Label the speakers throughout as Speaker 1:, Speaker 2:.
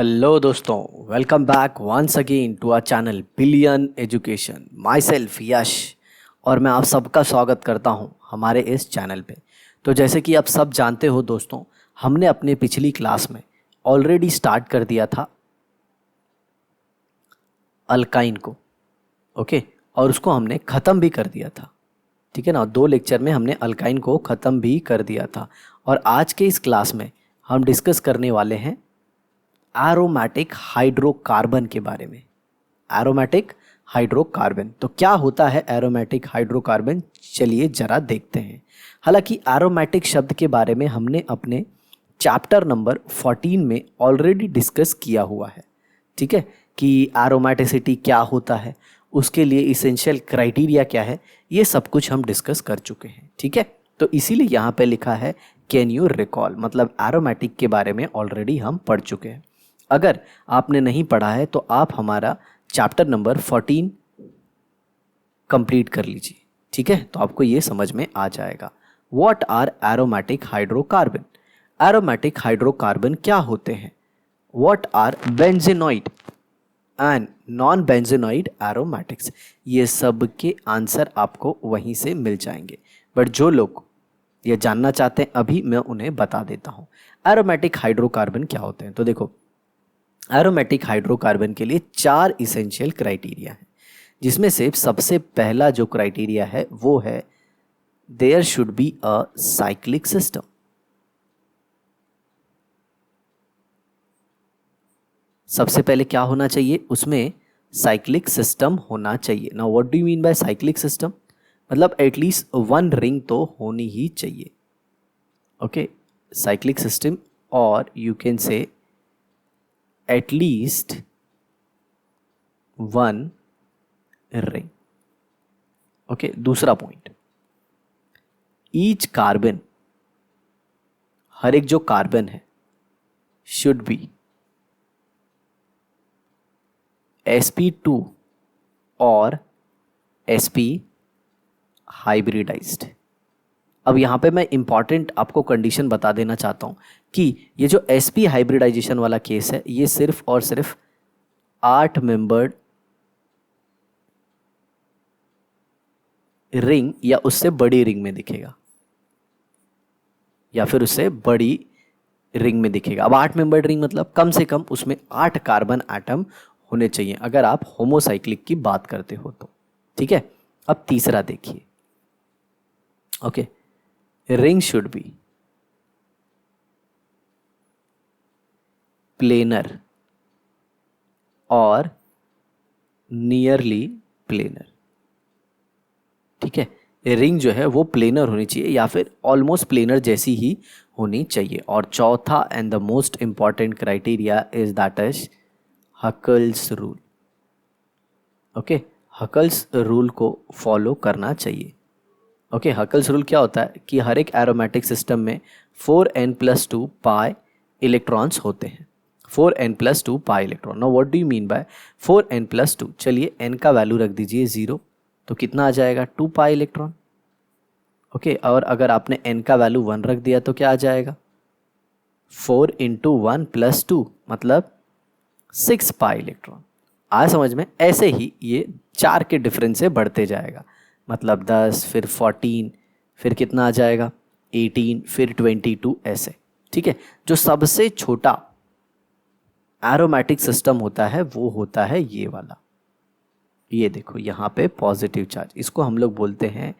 Speaker 1: Hello दोस्तों, welcome back once again to our channel billion education. Myself Yash और मैं आप सबका स्वागत करता हूं हमारे इस चैनल पे। तो जैसे कि आप सब जानते हो दोस्तों, हमने अपने पिछली क्लास में ऑलरेडी स्टार्ट कर दिया था अल्काइन को, ओके, और उसको हमने ख़त्म भी कर दिया था। ठीक है ना, 2 लेक्चर में हमने अल्काइन को ख़त्म भी कर दिया था। और आज के इस क्लास में हम डिस्कस करने वाले हैं एरोमेटिक हाइड्रोकार्बन के बारे में। एरोमेटिक हाइड्रोकार्बन, तो क्या होता है एरोमेटिक हाइड्रोकार्बन, चलिए जरा देखते हैं। हालांकि एरोमेटिक शब्द के बारे में हमने अपने चैप्टर नंबर 14 में ऑलरेडी डिस्कस किया हुआ है। ठीक है, कि एरोमेटिसिटी क्या होता है, उसके लिए इसेंशियल क्राइटेरिया क्या है, ये सब कुछ हम डिस्कस कर चुके हैं। ठीक है, तो इसीलिए यहाँ पे लिखा है कैन यू रिकॉल, मतलब एरोमेटिक के बारे में ऑलरेडी हम पढ़ चुके हैं। अगर आपने नहीं पढ़ा है तो आप हमारा चैप्टर नंबर 14 कंप्लीट कर लीजिए। ठीक है, तो आपको ये समझ में आ जाएगा। What are aromatic hydrocarbon, aromatic hydrocarbon क्या होते हैं। What are benzenoid and non benzenoid aromatics, ये सब के आंसर आपको वहीं से मिल जाएंगे। बट जो लोग ये जानना चाहते हैं अभी मैं उन्हें बता देता हूँ एरोमेटिक हाइड्रोकार्बन क्या होते हैं। तो देखो, एरोमेटिक हाइड्रोकार्बन के लिए 4 इसेंशियल क्राइटेरिया हैं, जिसमें से सबसे पहला जो क्राइटेरिया है वो है there should be a cyclic system. सबसे पहले क्या होना चाहिए, उसमें साइक्लिक सिस्टम होना चाहिए। Now what do you mean by cyclic system, मतलब एटलीस्ट 1 रिंग तो होनी ही चाहिए। ओके, साइक्लिक सिस्टम, और you can say at least 1 ring. Okay, दूसरा पॉइंट, ईच कार्बन, हर एक जो कार्बन है, शुड बी sp2 और sp हाइब्रिडाइज्ड। अब यहाँ पे मैं इंपॉर्टेंट आपको कंडीशन बता देना चाहता हूँ कि ये जो sp हाइब्रिडाइजेशन वाला केस है, ये सिर्फ और सिर्फ 8 मेंबर्ड रिंग या उससे बड़ी रिंग में दिखेगा, या फिर उससे बड़ी रिंग में दिखेगा। अब 8 मेंबर्ड रिंग मतलब कम से कम उसमें 8 कार्बन एटम होने चाहिए, अगर आप होमोसाइक्लिक की बात करते हो तो। ठीक है, अब तीसरा देखिए, okay, ring should be planar और नियरली प्लेनर। ठीक है, रिंग जो है वो प्लेनर होनी चाहिए या फिर ऑलमोस्ट प्लेनर जैसी ही होनी चाहिए। और चौथा and the most important criteria is that is Huckel's rule. Okay, Huckel's rule को फॉलो करना चाहिए। ओके, हकल्स रूल क्या होता है कि हर एक एरोमेटिक सिस्टम में 4n+2 पाई इलेक्ट्रॉन्स होते हैं। 4n+2 pi electron. Now what do you mean bye 4n+2, चलिए n का वैल्यू रख दीजिए 0, तो कितना आ जाएगा 2 पाई इलेक्ट्रॉन। ओके, और अगर आपने n का वैल्यू 1 रख दिया तो क्या आ जाएगा 4 × 1+2 मतलब 6 पाई इलेक्ट्रॉन। आया समझ में? ऐसे ही ये 4 के डिफरेंस से बढ़ते जाएगा, मतलब 10, फिर 14, फिर कितना आ जाएगा 18, फिर 22, ऐसे। ठीक है, जो सबसे छोटा एरोमेटिक सिस्टम होता है वो होता है ये वाला। ये देखो यहाँ पे पॉजिटिव चार्ज, इसको हम लोग बोलते हैं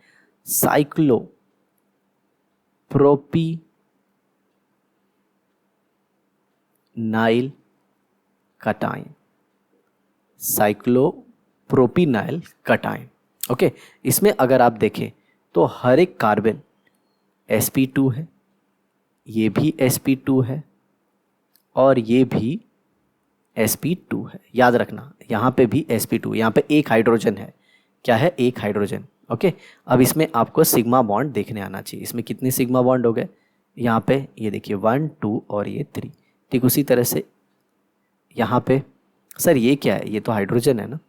Speaker 1: साइक्लोप्रोपीनाइल कटाइन। साइक्लोप्रोपीनाइल कटाइन। ओके, इसमें अगर आप देखें तो हर एक कार्बन sp2 है, ये भी sp2 है, और ये भी sp2 है। याद रखना यहाँ पे भी sp2, यहाँ पे एक हाइड्रोजन है। क्या है? एक हाइड्रोजन। ओके, अब इसमें आपको सिग्मा बॉन्ड देखने आना चाहिए। इसमें कितने सिग्मा बॉन्ड हो गए? यहाँ पे ये देखिए 1, 2 और ये 3। ठीक उसी तरह से यहाँ पे, सर ये क्या है? ये तो हाइड्रोजन है ना,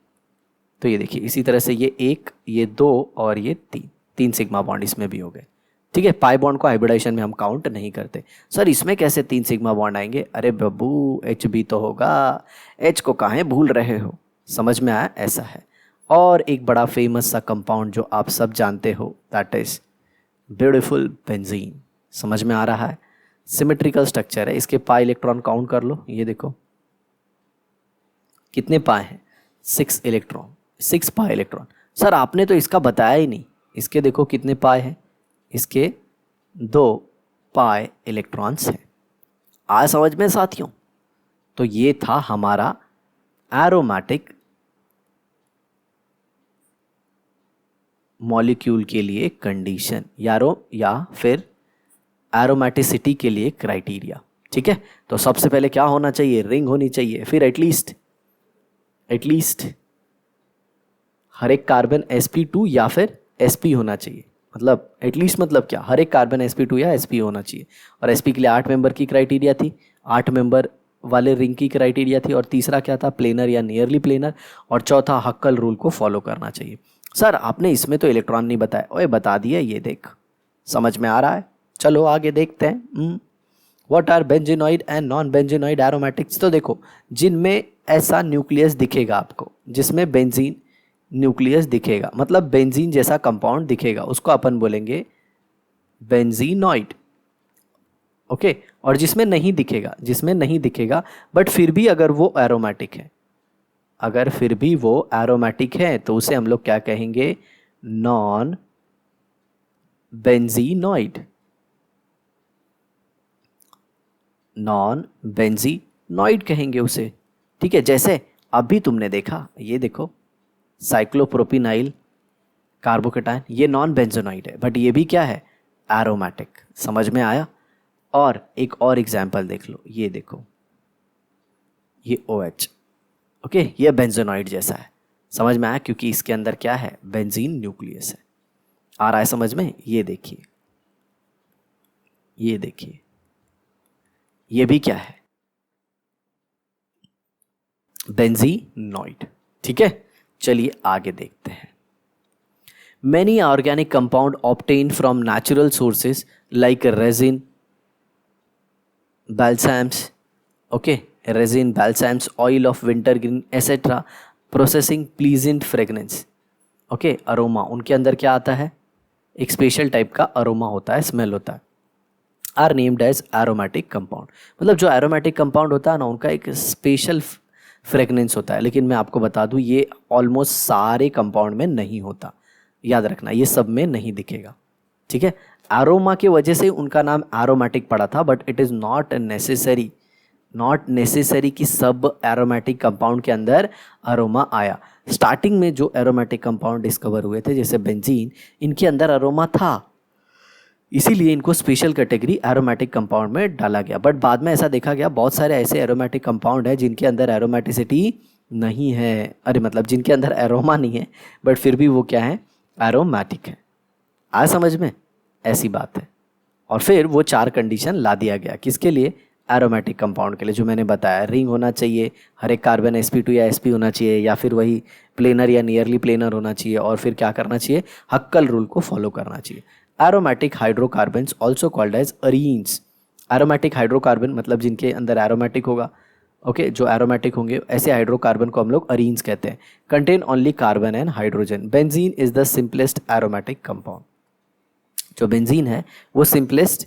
Speaker 1: तो ये देखिए इसी तरह से ये 1, ये 2 और ये 3 सिग्मा बॉन्ड इसमें भी हो गए। ठीक है, पाई बॉन्ड को हाइब्रिडाइजेशन में हम काउंट नहीं करते। सर इसमें कैसे 3 सिग्मा बॉन्ड आएंगे? अरे बब्बू एच भी तो होगा, एच को कहाँ भूल रहे हो? समझ में आया? ऐसा है। और एक बड़ा फेमस सा कंपाउंड जो आप सब जानते हो, दैट इज ब्यूटीफुल बेंजीन। समझ में आ रहा है? सिमेट्रिकल स्ट्रक्चर है, इसके पाई इलेक्ट्रॉन काउंट कर लो। ये देखो कितने पाए हैं, 6 इलेक्ट्रॉन, 6 पाई इलेक्ट्रॉन। सर आपने तो इसका बताया ही नहीं, इसके देखो कितने पाए हैं, इसके 2 पाई इलेक्ट्रॉन्स हैं। आया समझ में साथियों? तो ये था हमारा एरोमेटिक मॉलिक्यूल के लिए कंडीशन या फिर एरोमेटिसिटी के लिए क्राइटेरिया। ठीक है, तो सबसे पहले क्या होना चाहिए? रिंग होनी चाहिए, फिर एटलीस्ट हर एक कार्बन sp2 या फिर sp होना चाहिए। मतलब एटलीस्ट मतलब क्या? हर एक कार्बन sp2 या sp होना चाहिए। और sp के लिए 8 मेंबर की क्राइटेरिया थी, 8 मेंबर वाले रिंग की क्राइटेरिया थी। और तीसरा क्या था? प्लेनर या नियरली प्लेनर। और चौथा हक्कल रूल को फॉलो करना चाहिए। सर आपने इसमें तो इलेक्ट्रॉन नहीं बताया। ओए बता दिया, ये देख। समझ में आ रहा है? चलो आगे देखते हैं। What are benzenoid and non benzenoid aromatics? तो देखो, जिनमें ऐसा न्यूक्लियस दिखेगा आपको, जिसमें बेंजीन न्यूक्लियस दिखेगा, मतलब बेंजीन जैसा कंपाउंड दिखेगा, उसको अपन बोलेंगे बेंजीनॉइड। ओके, और जिसमें नहीं दिखेगा बट फिर भी अगर वो एरोमेटिक है, तो उसे हम लोग क्या कहेंगे? नॉन बेंजीनॉइड कहेंगे उसे। ठीक है, जैसे अभी तुमने देखा, ये देखो साइक्लोप्रोपिनाइल कार्बोकेटायन, ये नॉन बेंजोनॉइड है बट ये भी क्या है? एरोमेटिक। समझ में आया? और एक और एग्जांपल देख लो, ये देखो, ये OH। ओके, ये बेंजोनॉइड जैसा है। समझ में आया? क्योंकि इसके अंदर क्या है? बेंजीन न्यूक्लियस है। आ रहा है समझ में? ये देखिए, ये भी क्या है? बेंजीनॉइड। ठीक है, चलिए आगे देखते हैं। Many organic compound obtained from natural sources like resin, balsams, oil of wintergreen, etc. Processing pleasant fragrance, aroma, उनके अंदर क्या आता है? एक स्पेशल टाइप का अरोमा होता है, स्मेल होता है। Are named as aromatic compound. मतलब जो एरोमेटिक कंपाउंड होता है ना, उनका एक स्पेशल फ्रेगनेंस होता है। लेकिन मैं आपको बता दूं, ये ऑलमोस्ट सारे कंपाउंड में नहीं होता। याद रखना, ये सब में नहीं दिखेगा। ठीक है, एरोमा की वजह से उनका नाम एरोमेटिक पड़ा था, but it is not necessary कि सब एरोमेटिक कंपाउंड के अंदर अरोमा आया। स्टार्टिंग में जो एरोमेटिक कंपाउंड डिस्कवर हुए थे, जैसे बेंजीन, इनके अंदर अरोमा था, इसीलिए इनको स्पेशल कैटेगरी एरोमेटिक कंपाउंड में डाला गया। बट बाद में ऐसा देखा गया, बहुत सारे ऐसे एरोमेटिक कंपाउंड है जिनके अंदर एरोमेटिसिटी नहीं है, अरे मतलब जिनके अंदर एरोमा नहीं है, बट फिर भी वो क्या है? एरोमेटिक है। आ समझ में? ऐसी बात है। और फिर वो 4 कंडीशन ला दिया गया, किसके लिए? एरोमेटिक कंपाउंड के लिए, जो मैंने बताया। रिंग होना चाहिए, हर एक कार्बन sp2 या sp होना चाहिए, या फिर वही प्लेनर या नियरली प्लेनर होना चाहिए, और फिर क्या करना चाहिए? हक्कल रूल को फॉलो करना चाहिए। Aromatic hydrocarbons also called as arenes. Aromatic hydrocarbon मतलब जिनके अंदर एरोमेटिक होगा, जो एरोमेटिक होंगे, ऐसे हाइड्रोकार्बन को हम लोग अरीन्स कहते हैं। Contain only carbon and hydrogen. Benzene is the simplest aromatic compound. जो बेंजीन है वो सिंपलेस्ट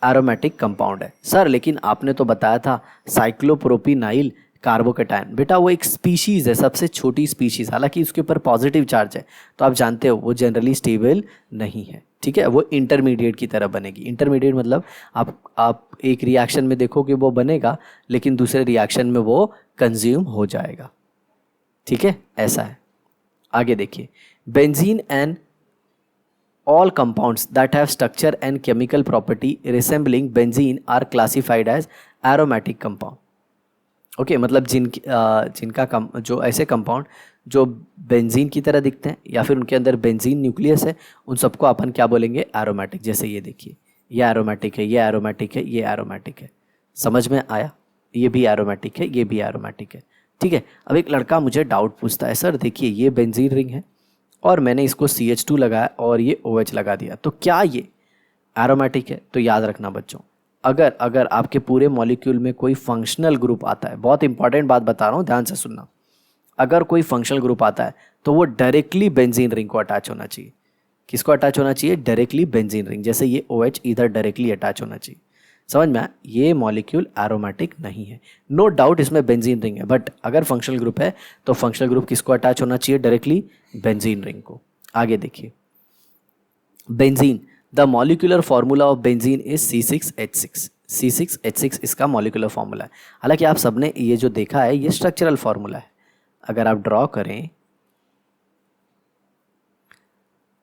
Speaker 1: एरोमेटिक कंपाउंड है। सर लेकिन आपने तो बताया था साइक्लोप्रोपिनाइल कार्बोकेटायन। बेटा वो एक स्पीशीज़ है, सबसे छोटी स्पीशीज़, हालांकि उसके ऊपर पॉजिटिव चार्ज है, तो आप जानते हो वो जनरली स्टेबल नहीं है। ठीक है, वो इंटरमीडिएट की तरह बनेगी। इंटरमीडिएट मतलब आप एक रिएक्शन में देखोगे वो बनेगा, लेकिन दूसरे रिएक्शन में वो कंज्यूम हो जाएगा। ठीक है, ऐसा है। आगे देखिए, benzene and all compounds that have structure and chemical property resembling benzene are classified as aromatic compound। मतलब जो ऐसे कंपाउंड जो बेंजीन की तरह दिखते हैं या फिर उनके अंदर बेंजीन न्यूक्लियस है, उन सबको अपन क्या बोलेंगे? एरोमेटिक। जैसे ये देखिए, ये एरोमेटिक है, ये एरोमेटिक है, ये एरोमेटिक है। समझ में आया? ये भी एरोमेटिक है, ये भी एरोमेटिक है। ठीक है, अब एक लड़का मुझे डाउट पूछता है, सर देखिए ये बेंजीन रिंग है और मैंने इसको CH2 लगाया और ये OH लगा दिया, तो क्या ये एरोमेटिक है, तो याद रखना बच्चों, अगर अगर आपके पूरे मॉलिक्यूल में कोई फंक्शनल ग्रुप आता है, बहुत इंपॉर्टेंट बात बता रहा हूँ, ध्यान से सुनना, अगर कोई फंक्शनल ग्रुप आता है तो वो डायरेक्टली बेंजीन रिंग को अटैच होना चाहिए। किसको अटैच होना चाहिए? Directly benzene ring. जैसे ये OH इधर डायरेक्टली अटैच होना चाहिए। समझ में आया? ये मॉलिक्यूल एरोमेटिक नहीं है, नो डाउट इसमें बेंजीन रिंग है, बट अगर फंक्शनल ग्रुप है तो फंक्शनल ग्रुप किसको अटैच होना चाहिए? डायरेक्टली बेंजीन रिंग को। आगे देखिए, benzene, the molecular formula of benzene is C6H6। C6H6 इसका मॉलिक्यूलर फॉर्मूला है। हालांकि आप सबने ये जो देखा है ये स्ट्रक्चरल फॉर्मूला है। अगर आप ड्रॉ करें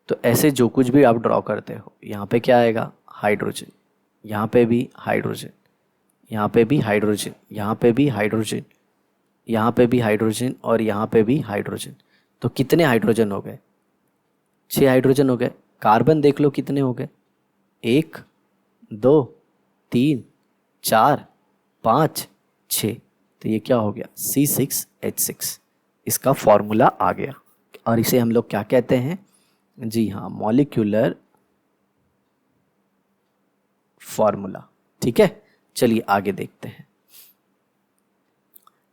Speaker 1: तो ऐसे जो कुछ भी आप ड्रॉ करते हो, यहाँ पे क्या आएगा? हाइड्रोजन, यहाँ पे भी हाइड्रोजन, यहाँ पे भी हाइड्रोजन, यहाँ पे भी हाइड्रोजन, यहाँ पे भी हाइड्रोजन और यहाँ पे भी हाइड्रोजन। तो कितने हाइड्रोजन हो गए? 6 हाइड्रोजन हो गए। कार्बन देख लो कितने हो गए? 1 2 3 4 5 6। तो ये क्या हो गया? C6H6 इसका फॉर्मूला आ गया। और इसे हम लोग क्या कहते हैं? जी हाँ, मॉलिक्यूलर फॉर्मूला। ठीक है, चलिए आगे देखते हैं।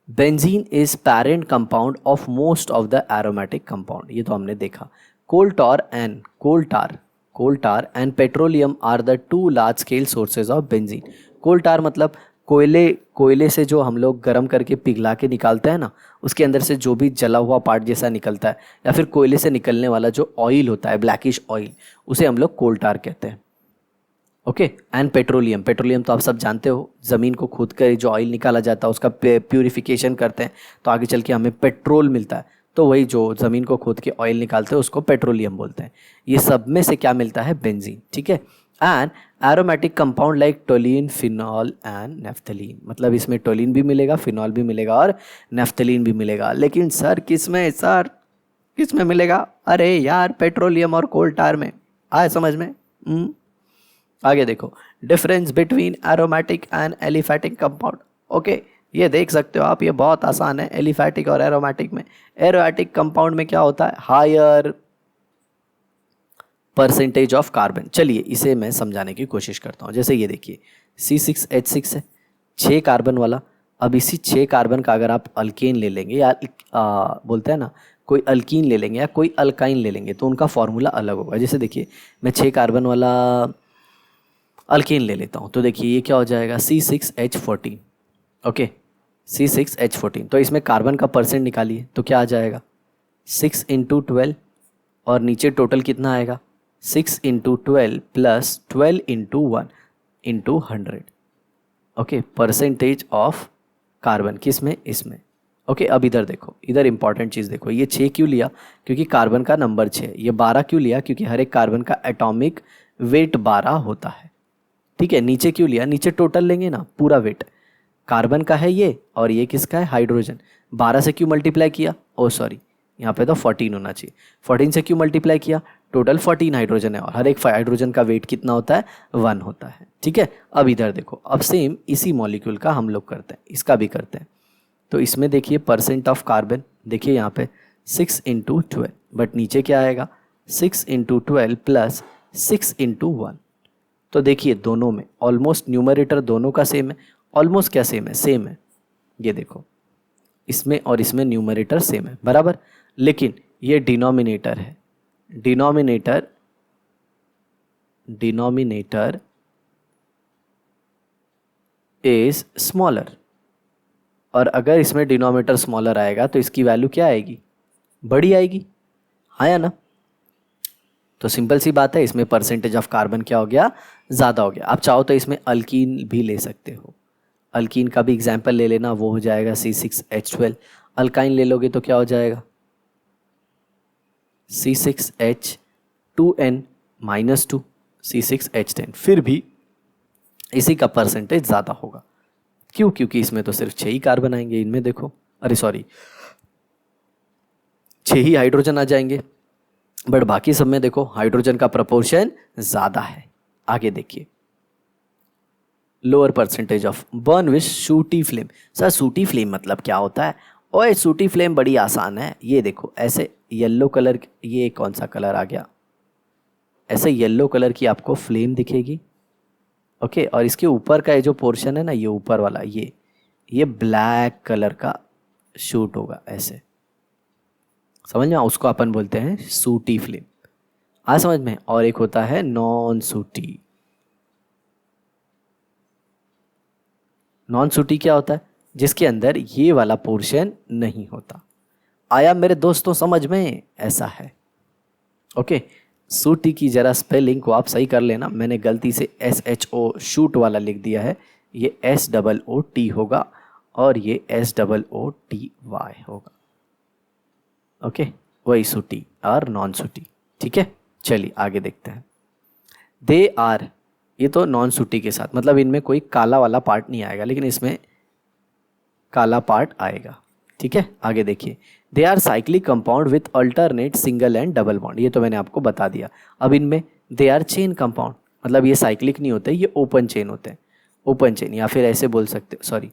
Speaker 1: Benzene is parent compound of most of the aromatic compound, ये तो हमने देखा। Coal tar and petroleum are the 2 large scale sources of benzene. Coal tar मतलब कोयले से जो हम लोग गर्म करके पिघला के निकालते हैं ना, उसके अंदर से जो भी जला हुआ पार्ट जैसा निकलता है, या फिर कोयले से निकलने वाला जो ऑयल होता है, ब्लैकिश ऑयल, उसे हम लोग कोल टार कहते हैं। ओके, एंड पेट्रोलियम तो आप सब जानते हो, ज़मीन को खोद कर जो ऑयल निकाला जाता है उसका प्यूरिफिकेशन करते हैं तो आगे चल के हमें पेट्रोल मिलता है। तो वही जो ज़मीन को खोद के ऑयल निकालते हैं उसको पेट्रोलियम बोलते हैं। ये सब में से क्या मिलता है? बेंजीन। ठीक है, and aromatic compound like toluene, phenol and naphthalene, मतलब इसमें टोलिन भी मिलेगा, फिनॉल भी मिलेगा और नेफ्थलीन भी मिलेगा। लेकिन सर किस में मिलेगा? अरे यार, पेट्रोलियम और कोल टार में। आए समझ में? आगे देखो, difference between aromatic and aliphatic compound. Okay, ये देख सकते हो आप, ये बहुत आसान है एलिफैटिक और एरोमेटिक में। एरोमेटिक कंपाउंड में क्या होता है? Higher percentage of carbon. चलिए इसे मैं समझाने की कोशिश करता हूँ। जैसे ये देखिए, C6H6 है, 6 कार्बन वाला। अब इसी 6 कार्बन का अगर आप अल्केन ले लेंगे, या बोलते हैं ना, कोई अल्कीन ले लेंगे या कोई अल्काइन ले लेंगे, तो उनका फॉर्मूला अलग होगा। जैसे देखिए, मैं 6 कार्बन वाला अल्केन ले लेता हूँ, तो देखिए ये क्या हो जाएगा? C6H14। Okay, C6H14। तो इसमें कार्बन का परसेंट निकालिए तो क्या आ जाएगा? 6 × 12, और नीचे टोटल कितना आएगा? 6 × 12 plus 12 × 1 × 100। Okay, percentage of carbon किस में? इसमें। ओके, अब इधर देखो, इधर इंपॉर्टेंट चीज़ देखो, ये 6 क्यों लिया? क्योंकि कार्बन का नंबर 6। ये 12 क्यों लिया? क्योंकि हर एक कार्बन का एटॉमिक वेट 12 होता है। ठीक है, नीचे क्यों लिया? नीचे टोटल लेंगे ना, पूरा वेट कार्बन का है ये, और ये किसका है? हाइड्रोजन। 12 से क्यों मल्टीप्लाई किया? ओ सॉरी, यहाँ पे तो 14 होना चाहिए। 14 से क्यों मल्टीप्लाई किया? टोटल 14 हाइड्रोजन है, और हर एक हाइड्रोजन का वेट कितना होता है? 1 होता है। ठीक है, अब इधर देखो, अब सेम इसी मॉलिक्यूल का हम लोग करते हैं, इसका भी करते हैं। तो इसमें देखिए परसेंट ऑफ कार्बन, देखिए यहाँ पे 6 × 12, बट नीचे क्या आएगा? 6 × 12 प्लस 6 × 1। तो देखिए दोनों में ऑलमोस्ट न्यूमरेटर दोनों का सेम है। ऑलमोस्ट क्या सेम है? सेम है। ये देखो, इसमें और इसमें न्यूमरेटर सेम है, बराबर। लेकिन ये डिनोमिनेटर है, डिनोमिनेटर इज स्मॉलर। और अगर इसमें डिनोमिनेटर स्मॉलर आएगा तो इसकी वैल्यू क्या आएगी? बड़ी आएगी, हाँ या ना? तो सिंपल सी बात है, इसमें परसेंटेज ऑफ कार्बन क्या हो गया? ज़्यादा हो गया। आप चाहो तो इसमें अल्कीन भी ले सकते हो, अल्कीन का भी एग्जाम्पल ले लेना, वो हो जाएगा C6H12। अल्काइन ले लोगे तो क्या हो जाएगा? C6H2n-2, C6H10। फिर भी इसी का परसेंटेज ज़्यादा होगा। क्यों? क्योंकि इसमें तो सिर्फ 6 ही कार्बन आएंगे, इनमें देखो, अरे सॉरी, 6 ही हाइड्रोजन आ जाएंगे, बट बाकी सब में देखो हाइड्रोजन का प्रपोर्शन ज़्यादा है। आगे देखिए, lower percentage of burn with सूटी फ्लेम। सर सूटी फ्लेम मतलब क्या होता है? ओए सूटी फ्लेम बड़ी आसान है। ये देखो ऐसे येलो कलर, ये कौन सा कलर आ गया? ऐसे येलो कलर की आपको फ्लेम दिखेगी। ओके, और इसके ऊपर का ये जो पोर्शन है ना, ये ऊपर वाला, ये ब्लैक कलर का शूट होगा ऐसे, समझ में? उसको अपन बोलते हैं सूटी फ्लेम। आ समझ में? और एक होता है नॉन सूटी। नॉन सूटी क्या होता है? जिसके अंदर ये वाला पोर्शन नहीं होता। आया मेरे दोस्तों समझ में? ऐसा है। ओके, सूटी की जरा स्पेलिंग को आप सही कर लेना, मैंने गलती से SHO शूट वाला लिख दिया है, ये SOOT होगा और ये SOOTY होगा। ओके, वही सूटी और नॉन सूटी। ठीक है, चलिए आगे देखते हैं। दे आर, ये तो नॉन सूटी के साथ, मतलब इनमें कोई काला वाला पार्ट नहीं आएगा, लेकिन इसमें काला पार्ट आएगा। ठीक है, आगे देखिए। They are cyclic compound with alternate single and double bond, ये तो मैंने आपको बता दिया। अब इनमें दे आर चेन कंपाउंड, मतलब ये साइक्लिक नहीं होते, ये ओपन चेन होते हैं। ओपन चेन, या फिर ऐसे बोल सकते, सॉरी,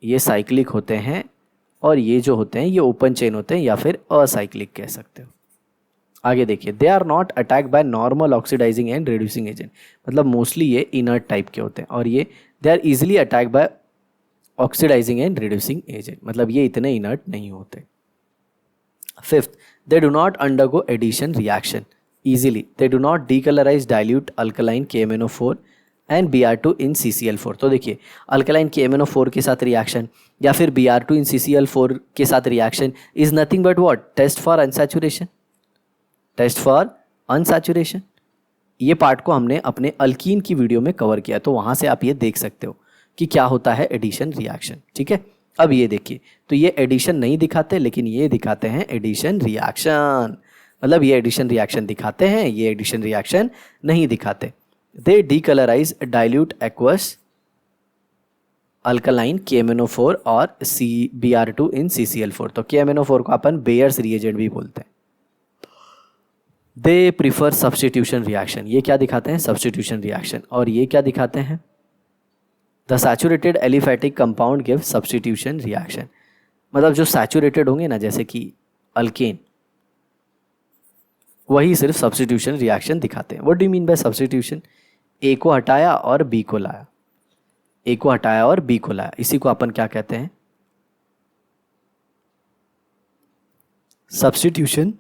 Speaker 1: ये साइक्लिक होते हैं और ये जो होते हैं ये ओपन चेन होते हैं, या फिर असाइक्लिक कह सकते हो। आगे देखिए। They are not attack by normal oxidizing and reducing agent, मतलब मोस्टली ये इनर्ट टाइप के होते हैं, और ये they are easily attack by oxidizing and reducing agent, मतलब ये इतने इनर्ट नहीं होते। Fifth, they do not undergo addition reaction easily, they do not decolorize dilute alkaline KMnO4 and Br2 in CCl4। तो देखिए, अल्कलाइन KMnO4 के साथ reaction या फिर Br2 इन CCl4 के साथ reaction is nothing but what? Test for unsaturation. Test for unsaturation, ये part को हमने अपने अल्कीन की वीडियो में कवर किया, तो वहाँ से आप ये देख सकते हो कि क्या होता है एडिशन रिएक्शन। ठीक है, अब ये देखिए, तो ये एडिशन नहीं दिखाते, लेकिन ये दिखाते हैं एडिशन रिएक्शन, मतलब ये एडिशन रिएक्शन दिखाते हैं, ये एडिशन रिएक्शन नहीं दिखाते। They decolourise dilute aqueous alkaline KMnO4 और Br2 इन CCl4। तो KMnO4 को अपन बेयर्स रिएजेंट भी बोलते हैं। दे प्रीफर सब्सटीट्यूशन रिएक्शन, ये क्या दिखाते हैं? Substitution reaction. और ये क्या दिखाते हैं? The saturated aliphatic compound give substitution reaction, मतलब जो सैचुरेटेड होंगे ना, जैसे कि अल्केन, वही सिर्फ सब्सटीट्यूशन रिएक्शन दिखाते हैं। What do you mean by substitution? A को हटाया और बी को लाया, ए को हटाया और बी को लाया, इसी को अपन क्या कहते हैं? Substitution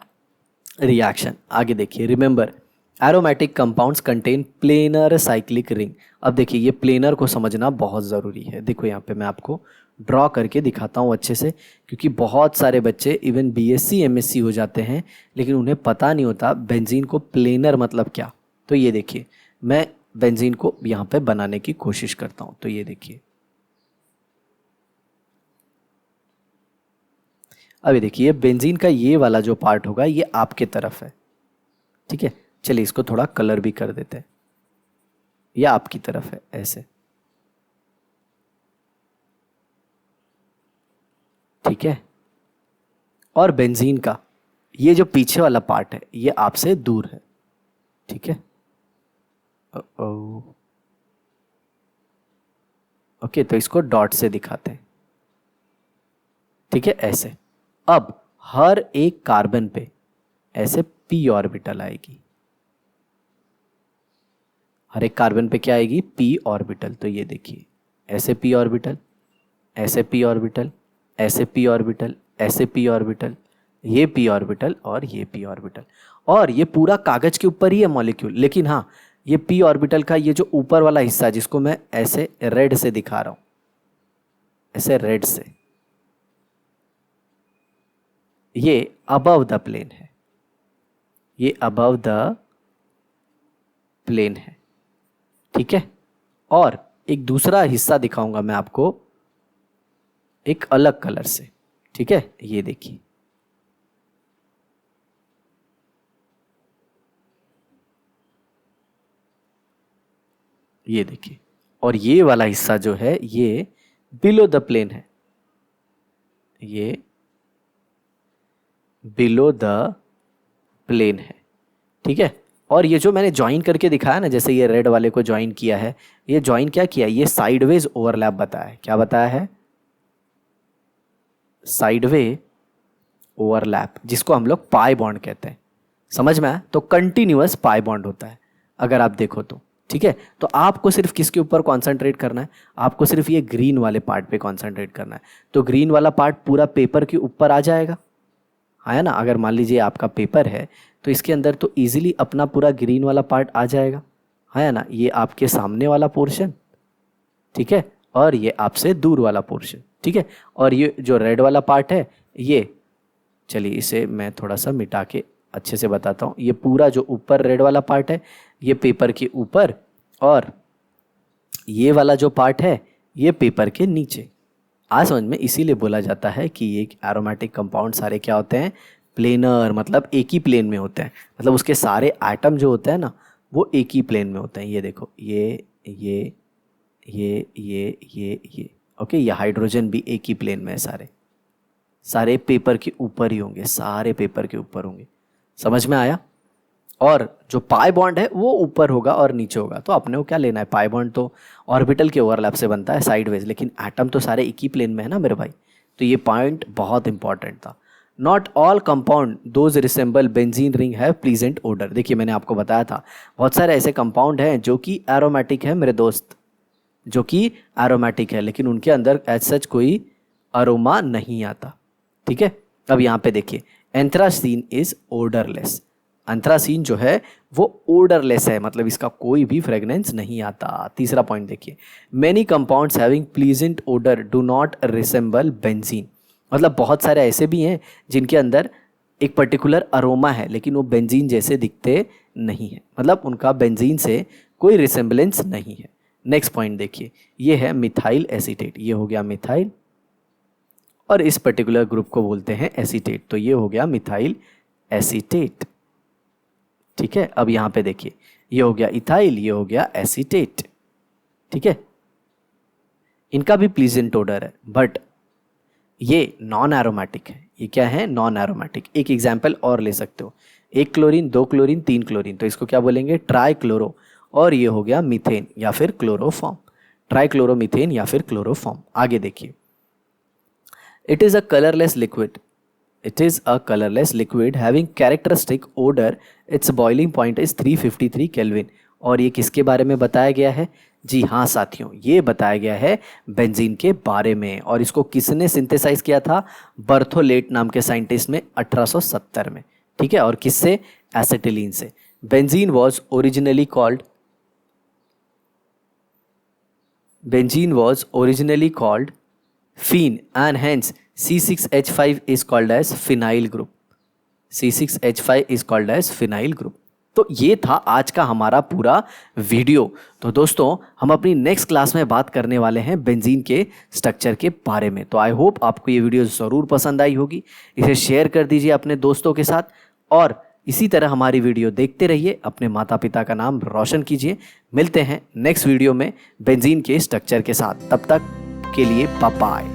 Speaker 1: reaction. आगे देखिए। Remember, aromatic compounds contain planar cyclic ring. अब देखिए, ये प्लेनर को समझना बहुत ज़रूरी है। देखो यहाँ पे मैं आपको ड्रॉ करके दिखाता हूँ अच्छे से, क्योंकि बहुत सारे बच्चे इवन BSc MSc हो जाते हैं, लेकिन उन्हें पता नहीं होता बेंजीन को प्लेनर मतलब क्या। तो ये देखिए, मैं बेंजीन को यहाँ पे बनाने की कोशिश करता हूँ। तो ये देखिए, अभी देखिए, बेंजीन का ये वाला जो पार्ट होगा ये आपके तरफ है। ठीक है, चलिए इसको थोड़ा कलर भी कर देते हैं, ये आपकी तरफ है ऐसे। ठीक है, और बेंजीन का ये जो पीछे वाला पार्ट है ये आपसे दूर है। ठीक है, ओके, तो इसको डॉट से दिखाते हैं। ठीक है, ऐसे। अब हर एक कार्बन पे ऐसे p ऑर्बिटल आएगी, हर एक कार्बन पे क्या आएगी? p orbital. तो ये देखिए, ऐसे p ऑर्बिटल, ऐसे p ऑर्बिटल, ऐसे p ऑर्बिटल, ऐसे p ऑर्बिटल, ये p ऑर्बिटल और ये p ऑर्बिटल। और ये पूरा कागज के ऊपर ही है मॉलिक्यूल, लेकिन हाँ, ये p ऑर्बिटल का ये जो ऊपर वाला हिस्सा, जिसको मैं ऐसे रेड से दिखा रहा हूं, ऐसे रेड से, ये अबव द प्लेन है, ये अबव द प्लेन है। ठीक है, और एक दूसरा हिस्सा दिखाऊंगा मैं आपको एक अलग कलर से। ठीक है, ये देखिए, ये देखिए, और ये वाला हिस्सा जो है ये बिलो द प्लेन है, ये बिलो द प्लेन है। ठीक है, और ये जो मैंने ज्वाइन करके दिखाया ना, जैसे ये रेड वाले को ज्वाइन किया है, ये ज्वाइन क्या किया? ये साइडवेज ओवरलैप बताया है। क्या बताया है? साइडवे ओवरलैप, जिसको हम लोग पाई बॉन्ड कहते हैं। समझ में आया? तो कंटिन्यूअस पाई बॉन्ड होता है अगर आप देखो तो, ठीक है। तो आपको सिर्फ किसके ऊपर कॉन्सेंट्रेट करना है, आपको सिर्फ ये ग्रीन वाले पार्ट पे कॉन्सेंट्रेट करना है। तो ग्रीन वाला पार्ट पूरा पेपर के ऊपर आ जाएगा, है ना। अगर मान लीजिए आपका पेपर है तो इसके अंदर तो इजीली अपना पूरा ग्रीन वाला पार्ट आ जाएगा, है ना। ये आपके सामने वाला पोर्शन, ठीक है, और ये आपसे दूर वाला पोर्शन, ठीक है। और ये जो रेड वाला पार्ट है, ये चलिए इसे मैं थोड़ा सा मिटा के अच्छे से बताता हूँ। ये पूरा जो ऊपर रेड वाला पार्ट है ये पेपर के ऊपर, और ये वाला जो पार्ट है ये पेपर के नीचे। आज समझ में, इसीलिए बोला जाता है कि ये एरोमेटिक कंपाउंड सारे क्या होते हैं, प्लेनर, मतलब एक ही प्लेन में होते हैं। मतलब उसके सारे आइटम जो होते हैं ना वो एक ही प्लेन में होते हैं। ये देखो, ये ओके, ये हाइड्रोजन भी एक ही प्लेन में है, सारे पेपर के ऊपर ही होंगे, सारे पेपर के ऊपर होंगे। समझ में आया? और जो पाई बॉन्ड है वो ऊपर होगा और नीचे होगा। तो अपने को क्या लेना है, पाई बॉन्ड तो ऑर्बिटल के ओवरलैप से बनता है साइडवेज, लेकिन एटम तो सारे एक ही प्लेन में है ना मेरे भाई। तो ये पॉइंट बहुत इंपॉर्टेंट था। Not all compound those resemble benzene ring have pleasant odour. देखिए मैंने आपको बताया था बहुत सारे ऐसे कंपाउंड हैं जो कि एरोमेटिक है मेरे दोस्त, जो कि एरोमेटिक है, लेकिन उनके अंदर एज सच कोई अरोमा नहीं आता, ठीक है। अब यहाँ पे देखिए, एंथ्रासीन इज ओडरलेस। एंथ्रासीन जो है वो ओडरलेस है, मतलब इसका कोई भी फ्रेगनेंस नहीं आता। तीसरा पॉइंट देखिए, many compounds having pleasant odour do not resemble benzene. मतलब बहुत सारे ऐसे भी हैं जिनके अंदर एक पर्टिकुलर अरोमा है लेकिन वो बेंजीन जैसे दिखते नहीं है, मतलब उनका बेंजीन से कोई रिसेंबलेंस नहीं है। नेक्स्ट पॉइंट देखिए, ये है मिथाइल एसीटेट। ये हो गया मिथाइल, और इस पर्टिकुलर ग्रुप को बोलते हैं एसीटेट। तो ये हो गया मिथाइल एसीटेट, ठीक है। अब यहाँ पे देखिए, ये हो गया इथाइल, ये हो गया एसीटेट, ठीक है। इनका भी प्लीजेंट ओडर है, बट ये नॉन एरोमेटिक है। ये क्या है, नॉन एरोमेटिक। एक एग्जाम्पल और ले सकते हो, 1 क्लोरीन 2 क्लोरीन 3 क्लोरीन, तो इसको क्या बोलेंगे, ट्राई क्लोरो। और ये हो गया मीथेन या फिर क्लोरोफॉर्म, ट्राई क्लोरोमीथेन या फिर क्लोरोफॉर्म। आगे देखिए, it is a colourless liquid. It is a colorless liquid having characteristic odor. Its boiling point is 353 Kelvin. और ये किसके बारे में बताया गया है? जी हाँ साथियों, ये बताया गया है बेंजीन के बारे में। और इसको किसने सिंथेसाइज किया था? बर्थोलेट नाम के साइंटिस्ट ने 1870 में, ठीक है। और किससे? एसिटिलीन से। Benzene was originally called phene and hence C6H5 is called as phenyl group. C6H5 is called as phenyl group. तो ये था आज का हमारा पूरा वीडियो। तो दोस्तों हम अपनी नेक्स्ट क्लास में बात करने वाले हैं बेंजीन के स्ट्रक्चर के बारे में। तो आई होप आपको ये वीडियो ज़रूर पसंद आई होगी। इसे शेयर कर दीजिए अपने दोस्तों के साथ, और इसी तरह हमारी वीडियो देखते रहिए, अपने माता पिता का नाम रोशन कीजिए। मिलते हैं नेक्स्ट वीडियो में बेंजीन के स्ट्रक्चर के साथ, तब तक के लिए बाय बाय।